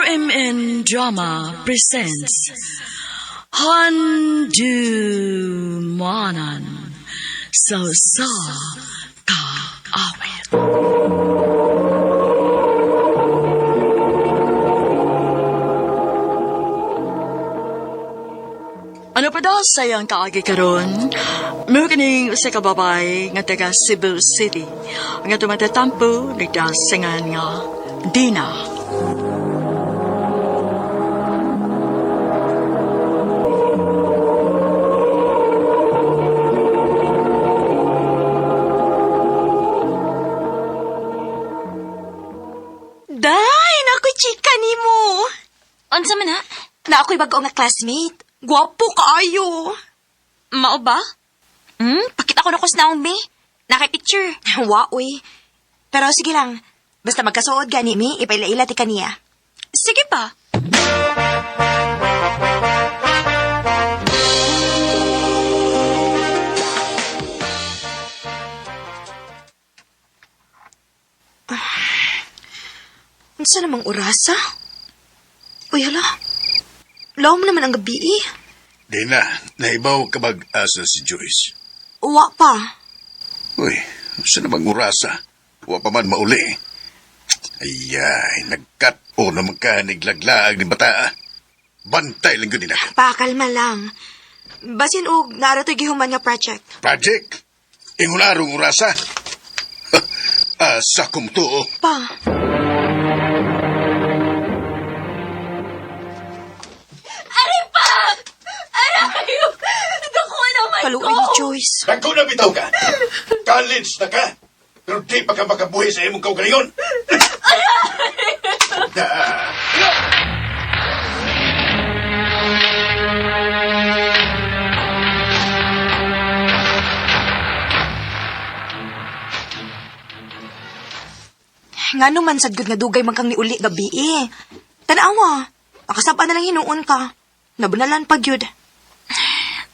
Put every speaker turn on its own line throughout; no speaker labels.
RMN Drama presents Handu Manan So Sa Ka Awit. Ano pa daw sayang kaagi karon? May kining usa ka babay nga taga Cebu City. Nga tumatatampo nagdasingan nga Dina.
Day, nako'y chika ni mo.
Unsa man ha?
Na ako'y bago nga classmate. Gwapo kaayo.
Mao ba? Pakita ko na ko sa naong be. Naka-picture.
Wa, uy. Pero sige lang. Basta magkasuod gani mi, ipaila-ila ti kaniya.
Sige pa.
Unsa namang orasa? Uy, hala. Lawom naman ang gabi eh.
Dina, naibaw ka mag-asa si Joyce.
Wa pa.
Uy, saan namang urasa? Wa pa man mauli. Ayay, nagkat-o naman ka niglaglaag ni bata. Bantay lang yun din ako.
Pakalma lang. Basin og narato'y gihuman nga project.
Project? Ingularong urasa? Asa kong to.
Pa. Kaluoy ni Joyce.
Dako na bitaw ka. College na ka. Pero di pa ka makabuhi sa imong kaugalingon.
Nga naman sad gud nga dugay man kang niuli gabi eh. Tanawa. Makasaba na lang hinuon ka. Nabunalan pa gyud.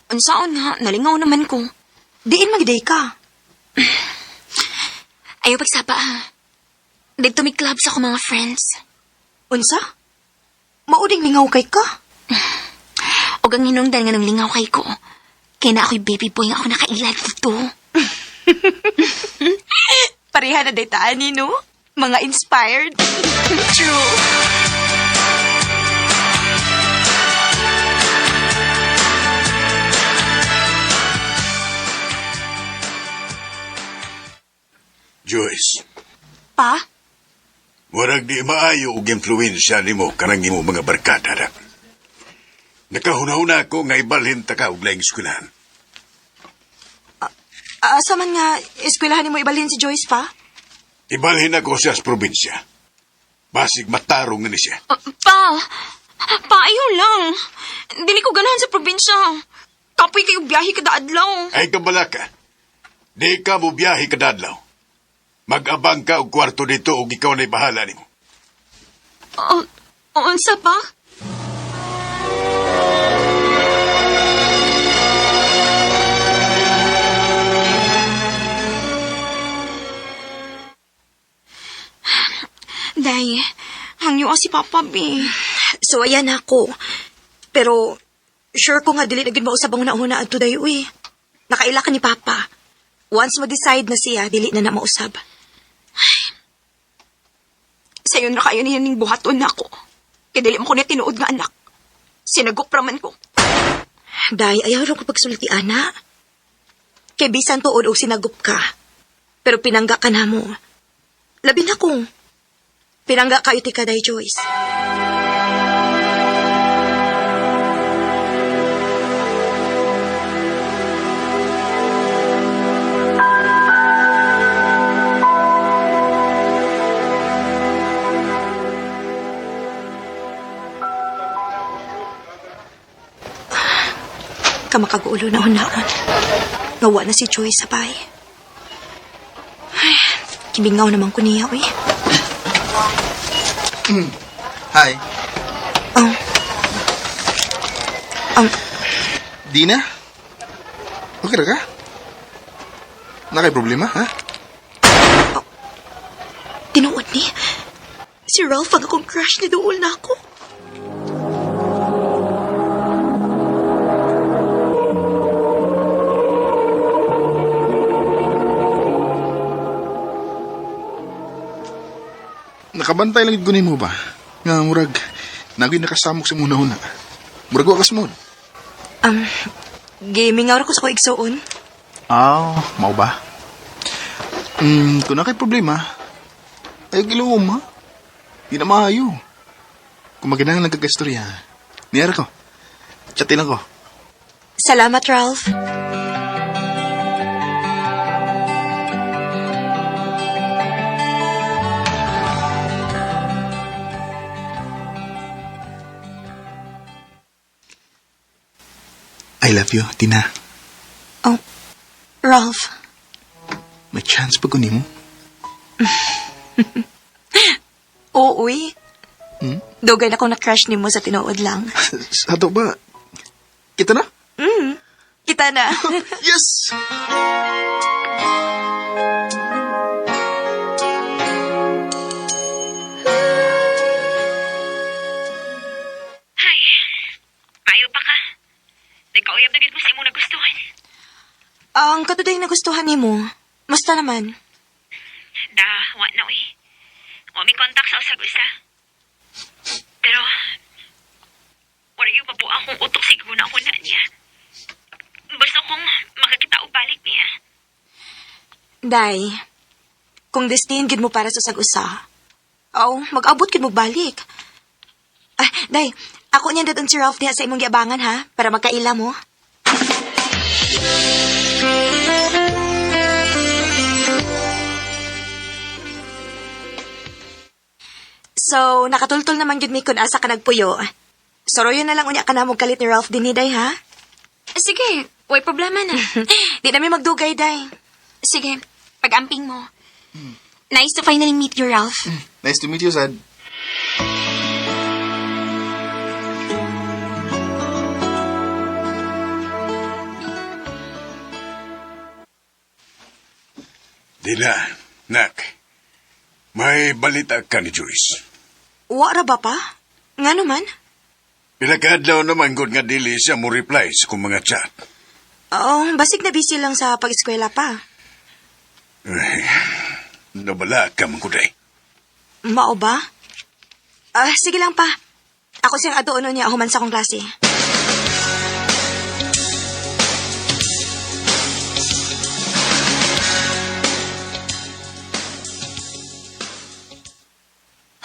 Unsaon ha? Nalingaw naman ko.
Diin magday ka.
Ayaw pagsapa ha. Dito may club sa akong mga friends.
Unsa? Mauding lingaw kay ka.
O ang hinungdan nga nung lingaw kay ko. Kaya na ako'y baby boy nga ako nakailag dito.
Pareha na daytaan ni no? Mga inspired.
True.
Joyce,
Pa?
warag di maayo og influensya nimo kanang imo mga barkada na. Nakahuna-huna ko nga ibalhin ta ka og laing eskwelahan.
Asa man nga eskwelahan mo ibalhin si Joyce, pa?
Ibalhin ako siya sa probinsya. Basig matarong na ni siya.
Pa, ayaw lang. Dili ko ganahan sa probinsya. Kapoy kayo biyahe kada adlaw.
Ay kabala ka. Di ka mo biyahe kadadlaw. Mag-abang ka og kwarto dito og ikaw na'y bahala nimo.
Unsa pa? Day, hangyo si Papa, be.
So, ayan ako. Pero, sure ko nga dili na gid mausab ang una-una adto dayo, uy. Nakaila ka ni Papa. Once ma-decide na siya, dili na mausab.
Sayo na kayo niya ning buhaton na ako. Kaya dili mo ko niya tinuod nga anak. Sinagop raman ko.
Day, ayaw rin ko pagsulti, ana. Kay bisan tuod og sinagop ka. Pero pinangga ka na mo. Labi na kong. Pinangga kayo ti ka, Day Joyce. Kamakagulo na hunaan. Nawa na si Joyce sa bahay. Ay, kibingaw naman ko niya, uy.
Hi. Dina? Okay ra ka? Nakay problema, ha?
Tinuod ni. Si Ralph ang akong crush ni dool na ako.
nakabantay lang gid mo ba? Nga murag nagoy nakasamok sa muna-una. Murag wa kas mod.
Gaming nga ko sa ko igsuon.
Mau ba? Kung na kay problema, ay gilawom ha. Di na maayo. Kung maginang nagkagastorya, niyara ko. Chatin ako.
Salamat, Ralph.
I love you, Tina.
Oh, Ralph.
May chance pa kunin mo.
Uy. Dugay na akong na-crush ni mo sa tinuod lang.
Sa ato ba? Kita na?
Kita na.
Yes!
Hay, maayo pa ka. Nagkauyab na gid mo sa imong nagustuhan.
Ang katuday na gustuhan ni mo, musta naman?
Da, wa na uy. Wa mi kontak sa usag-usa. Pero, wala yung mabuang kong utok siguro na ako na niya. Gusto kong makakita o balik niya.
Day, kung destin gid mo para sa sag-usa, mag-abot gid mo balik. Day, ako niya dadon si Ralph diha sa imong giabangan ha, para magkaila mo. So, nakatultol naman gid mi kun asa ka nagpuyo. Soroyo na lang unya ka na mong kalit ni Ralph din ni Day ha.
Sige, way problema na.
Di na mi magdugay, Day.
Sige, pag-amping mo. Nice to finally meet you, Ralph.
Nice to meet you, Sad.
Dina, nak. May balita ka ni Joyce.
Wara ba pa? Nga naman?
Pilakadlaw naman gud nga dili siya mo reply sa kong mga chat.
Basig na busy lang sa pag-eskwela pa.
Ay, nabala ka man kuday.
Mao ba? Sige lang pa. Ako siyang adoono niya human sa akong klase.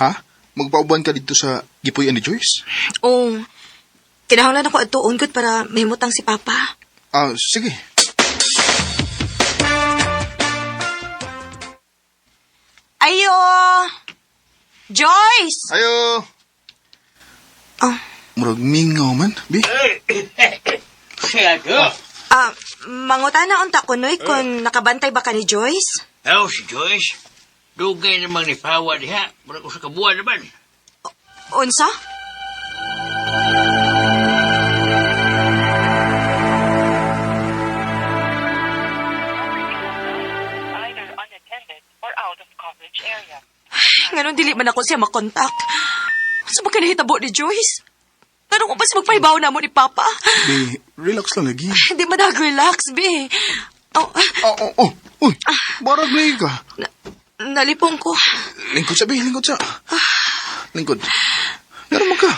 Ha? Magpauban ka dito sa gipuy ni Joyce?
Kinahanglan ako adtoon gud para mahimutang si Papa.
Sige.
Ayo! Joyce!
Ayo! Murag mingaw man, Bi.
Siya ko.
Mangutana unta ko noy kung nakabantay ba ka ni Joyce?
Si Joyce. Dugay namang ni Pawa diha. Murag ko sa kabuan naman.
Unsa?
Either unattended or out of coverage area.
Ngayon dili man ako siya makontak. Sa ba kinahitabo ni Joyce? Tanong ko ba si magpahibaw na mo ni Papa?
Bi, relax lang lagi.
Hindi man nag-relax, be.
Uy, barag lagi ka.
Nalipong ko.
Lingkod sa, Bi, lingkod sa. Lingkod. Ganun mo ka.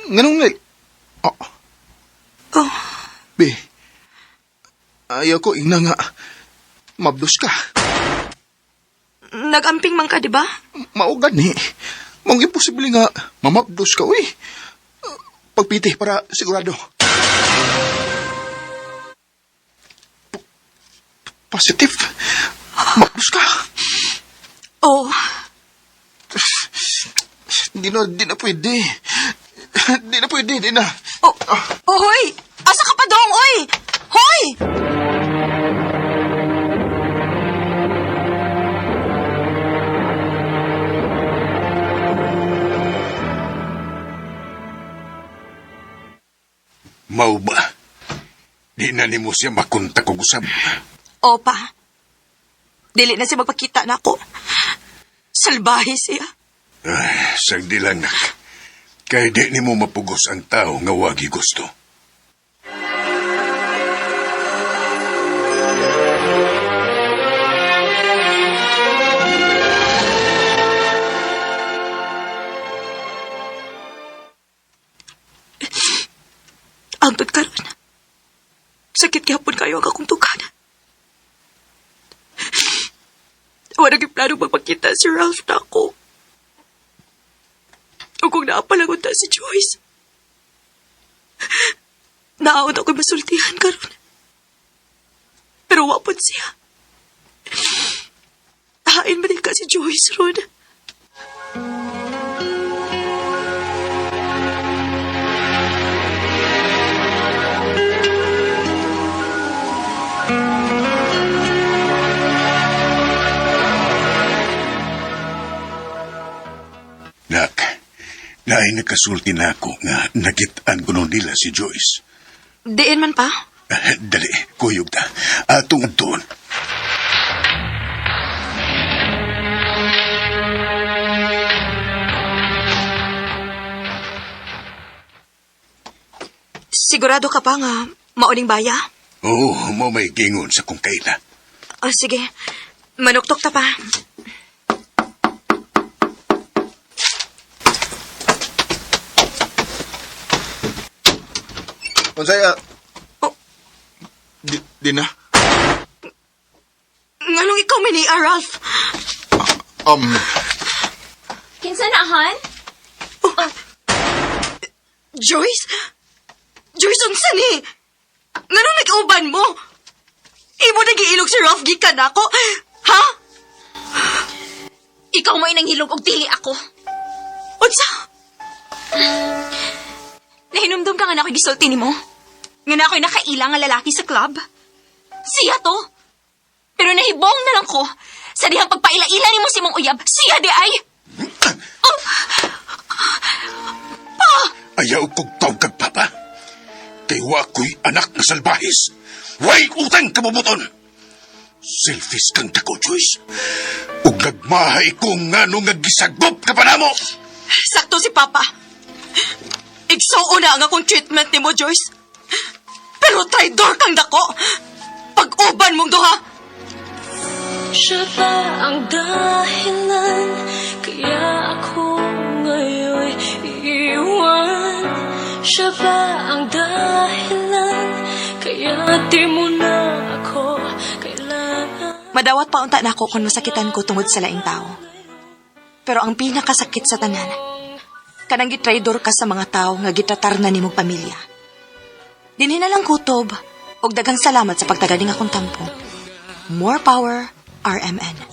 Ganun nga. Bi, ayaw ko ina nga. Mabdos ka.
Nag-amping man ka, di ba?
Maugan ni. Mong imposible nga mamabdos ka, uy. Pagpiti para sigurado. Positive. Mabdos ka. Di na pwede. Di na.
Hoy! Asa ka pa dong, oy! Hoy!
Mau ba? Di na ni mo siya makontak og usab.
Opa. Dili na siya magpakita na ako. Salbahe siya.
Ay, sagdi lang nak. Kay di ni mo mapugos ang tao nga wagi gusto.
Angtod karon. Sakit gihapon kayo ang akong tugan. Wala naging plano magpakita si Ralph na ako. O kung naapalangon ta si Joyce. Naawat ako masultihan karon. Pero wapon siya. Hain man ka si Joyce, Ron.
Nak, naay nakasulti na ako nga nagitaan ko nung nila si Joyce.
Diin man pa?
Dali, kuyog ta. Atong adtoon.
Sigurado ka pa nga mauning baya?
Oo, mo may gingon sa kung kaila.
O sige, manuktok ta pa.
Unsay,
Oh.
Di na.
Nganong ikaw mini, Ralph?
Kinsa na, Han?
Joyce? Joyce, unsa ni? Nganong nag-uban mo? Imo nag-iilog si Ralph gikan ako? Ha?
Ikaw mo inang hilog og dili ako.
Unsa?
Nahinumdum ka nga na ako'y gisulti ni mo. Nga na ako'y nakailang nga lalaki sa club. Siya to. Pero nahibong na lang ko. Sa dihang pagpaila-ila ni mo si mong uyab, siya di ay.
Ayaw kong tawag kag papa. Kay wa ko'y anak na salbahis. Way utang kabubuton. Selfish kang dako, Joyce. Ug nagmahay ko nga nung nagisagop ka pa na mo.
Sakto si Papa. Igsuo na ang akong treatment ni mo, Joyce. Pero traidor kang dako. Pag-uban mong duha.
Siya ba ang dahilan kaya ako ngayon iiwan? Siya ba ang dahilan kaya di mo na ako kailangan?
Madawat pa unta na ako kung masakitan ko tungod sa laing tao. Pero ang pinakasakit sa tanan, kanang gitraidor ka sa mga tao nga gitatar na nimong pamilya. Dinhi na lang kutob, og daghang salamat sa pagtagaling akong tampo. More power, RMN.